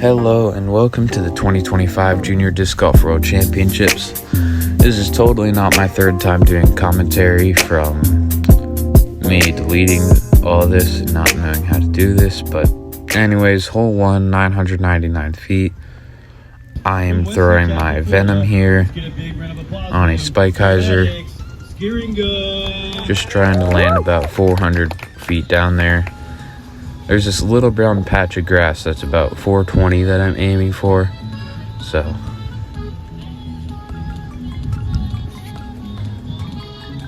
Hello and welcome to the 2025 Junior Disc Golf World Championships. This is totally not my third time doing commentary from me deleting all this and not knowing how to do this, but anyways, hole 1, 999 feet. I am throwing my Venom here on a spike hyzer. Just trying to land about 400 feet down there. There's this little brown patch of grass that's about 420 that I'm aiming for. So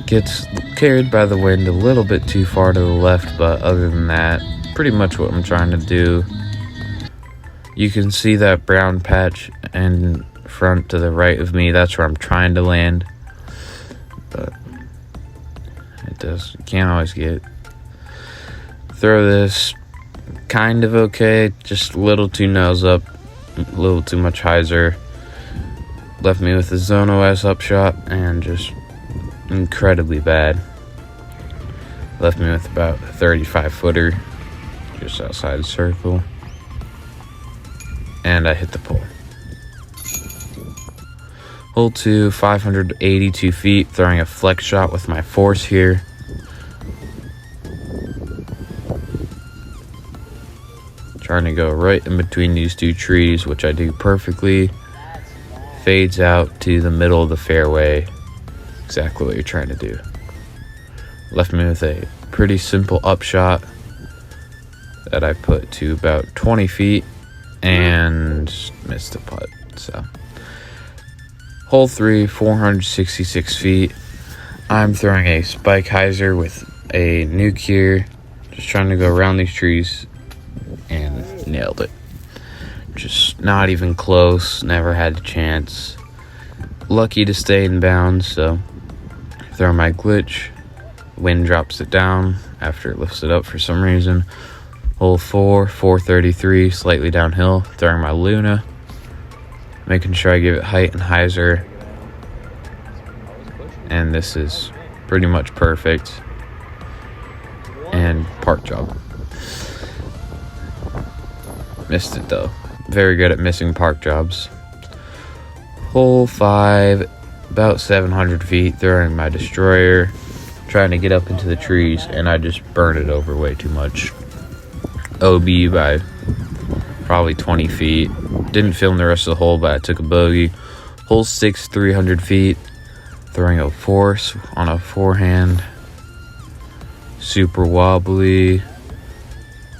gets carried by the wind a little bit too far to the left, but other than that, pretty much what I'm trying to do. You can see that brown patch in front to the right of me. That's where I'm trying to land, but you can't always get it. Throw this kind of okay, just a little too nose up, a little too much hyzer. Left me with a Zone OS upshot and just incredibly bad. Left me with about a 35 footer just outside the circle, and I hit the pole. Hole 2, 582 feet, throwing a flex shot with my force here. Trying to go right in between these two trees, which I do perfectly. Fades out to the middle of the fairway. Exactly what you're trying to do. Left me with a pretty simple upshot that I put to about 20 feet and missed the putt. So, hole 3, 466 feet. I'm throwing a spike hyzer with a nuke here. Just trying to go around these trees. And nailed it. Just not even close. Never had a chance. Lucky to stay in bounds, so throw my glitch. Wind drops it down after it lifts it up for some reason. Hole 4, 433, slightly downhill. Throwing my Luna. Making sure I give it height and hyzer. And this is pretty much perfect. And park job. Missed it though. Very good at missing park jobs. Hole 5, about 700 feet, throwing my destroyer, trying to get up into the trees, and I just burned it over way too much. OB by probably 20 feet. Didn't film the rest of the hole, but I took a bogey. Hole 6, 300 feet, throwing a force on a forehand. Super wobbly.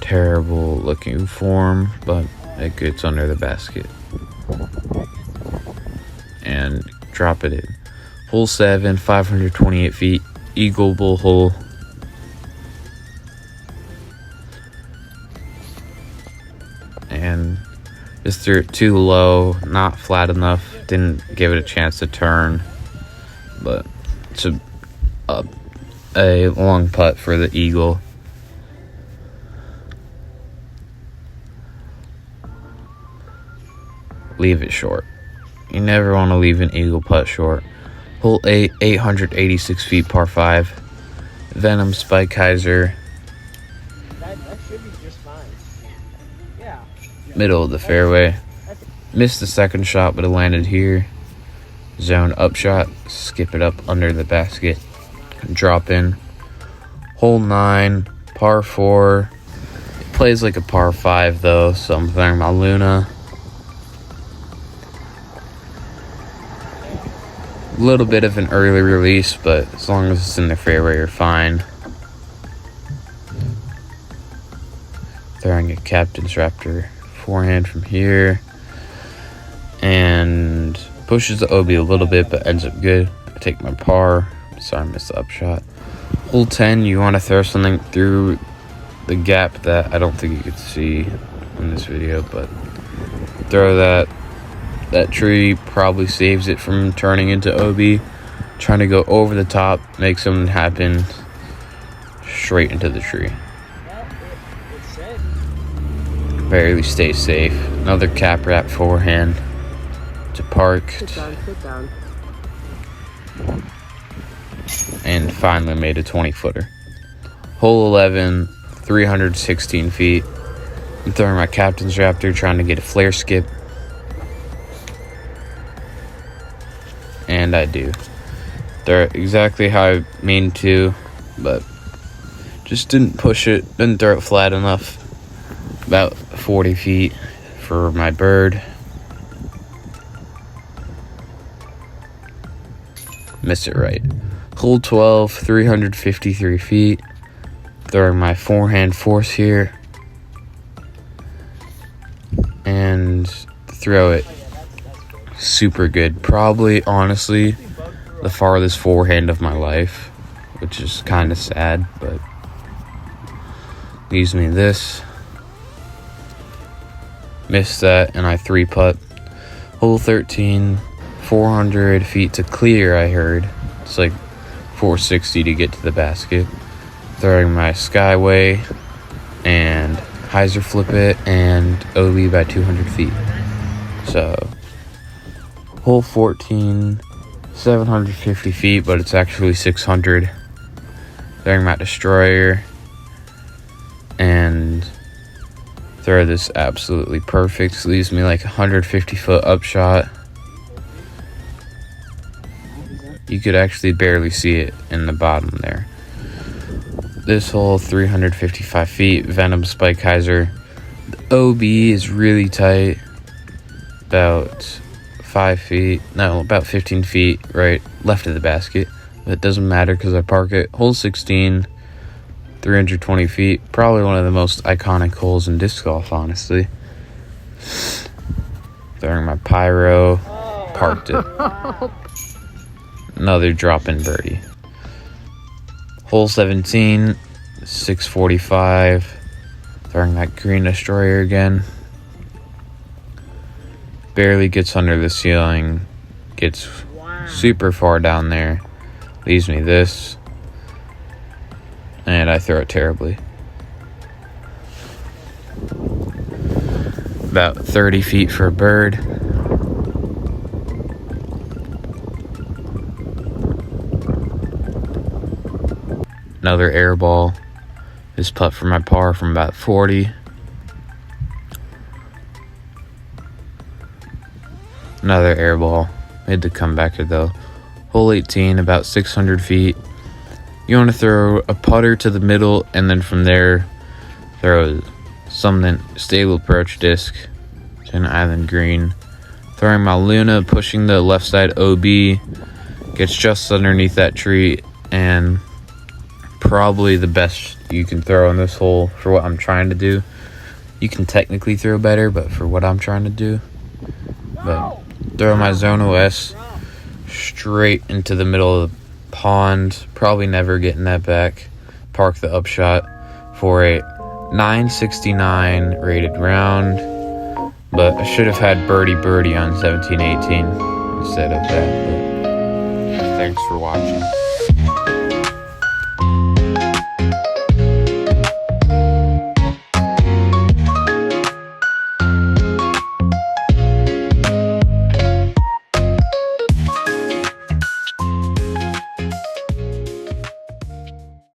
Terrible looking form, but it gets under the basket and drop it in. Hole 7, 528 feet, eagle bull hole. And just threw it too low, not flat enough, didn't give it a chance to turn, but it's a long putt for the eagle. Leave it short. You never want to leave an eagle putt short. Hole 8, 886 feet, par 5. Venom spike hyzer. That should be just fine. Yeah. Middle of the fairway. Missed the second shot, but it landed here. Zone upshot. Skip it up under the basket. Drop in. Hole 9, par 4. It plays like a par 5 though, so I'm throwing my Luna. Little bit of an early release, but as long as it's in the fairway, you're fine. Throwing a Captain's Raptor forehand from here, and pushes the OB a little bit, but ends up good. I take my par. Sorry, I missed the upshot. Hole 10, you want to throw something through the gap that I don't think you could see in this video, but throw that. That tree probably saves it from turning into OB. Trying to go over the top, make something happen, straight into the tree. Barely stay safe. Another cap wrap forehand to park. Sit down. And finally made a 20 footer. Hole 11, 316 feet. I'm throwing my captain's raptor, trying to get a flare skip. And I do. Throw it exactly how I mean to, but just didn't push it, didn't throw it flat enough. About 40 feet for my bird. Missed it right. Hole 12, 353 feet. Throwing my forehand force here. And throw it super good. Probably, honestly, the farthest forehand of my life, which is kind of sad, but leaves me this. Missed that, and I 3-putt. Hole 13, 400 feet to clear, I heard. It's like 460 to get to the basket. Throwing my Skyway and hyzer flip it and OB by 200 feet. So, hole 14, 750 feet, but it's actually 600. Throwing my destroyer and throw this absolutely perfect. Leaves me like 150 foot upshot. You could actually barely see it in the bottom there. This hole, 355 feet, Venom Spike hyzer. The OB is really tight. About 5 feet, no, about 15 feet right left of the basket. But it doesn't matter because I park it. Hole 16, 320 feet. Probably one of the most iconic holes in disc golf, honestly. Throwing my pyro, parked it. Another drop-in birdie. Hole 17, 645. Throwing that green destroyer again. Barely gets under the ceiling. Gets super far down there. Leaves me this. And I throw it terribly. About 30 feet for a bird. Another air ball. This putt for my par from about 40. Another air ball. Made the comebacker though. Hole 18, about 600 feet. You want to throw a putter to the middle, and then from there, throw something stable approach disc to an island green. Throwing my Luna, pushing the left side OB. Gets just underneath that tree, and probably the best you can throw on this hole for what I'm trying to do. You can technically throw better, but for what I'm trying to do. But throw my Zone OS straight into the middle of the pond. Probably never getting that back. Park the upshot for a 969 rated round. But I should have had birdie on 17-18 instead of that. But thanks for watching.